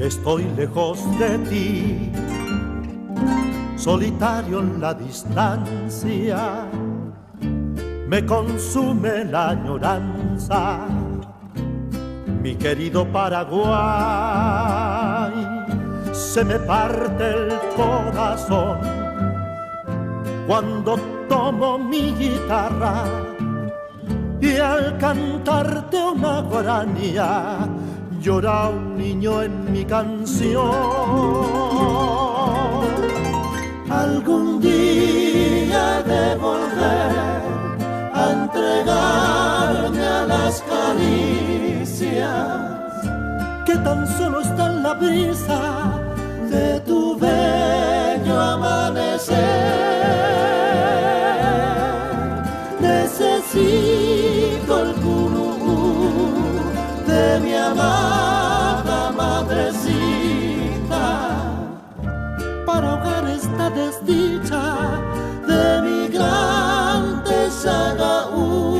estoy lejos de ti, solitario en la distancia, me consume la añoranza, mi querido Paraguay, se me parte el corazón cuando tomo mi guitarra y al cantarte una guaranía llora un niño en mi canción. Algún día de volver a entregarme a las caricias que tan solo está en la brisa de tu bello amanecer. Necesito el curú de mi amada madrecita para ahogar esta desdicha de mi grande Sagaú.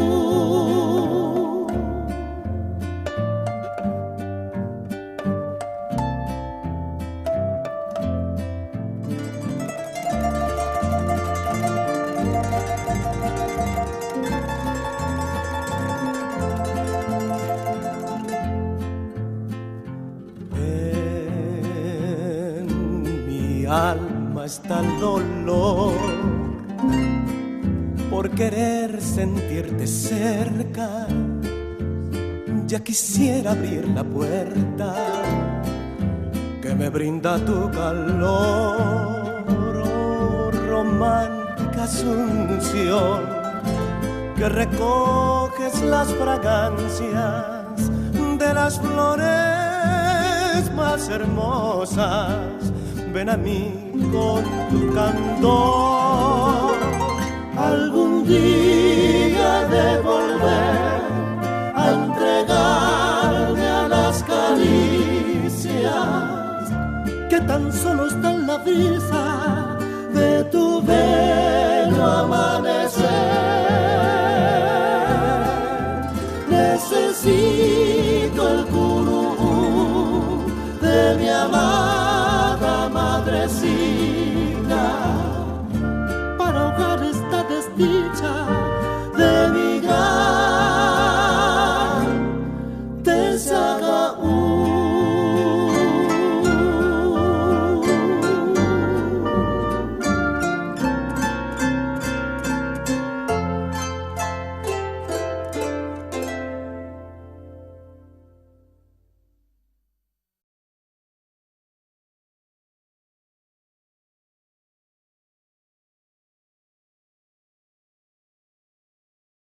Alma está el dolor por querer sentirte cerca. Ya quisiera abrir la puerta que me brinda tu calor, oh, romántica asunción, que recoges las fragancias de las flores más hermosas. Ven a mí con tu candor. Algún día de volver a entregarme a las caricias que tan solo está en la brisa de tu bello amanecer. Necesito el curú de mi amada madrecita para ahogar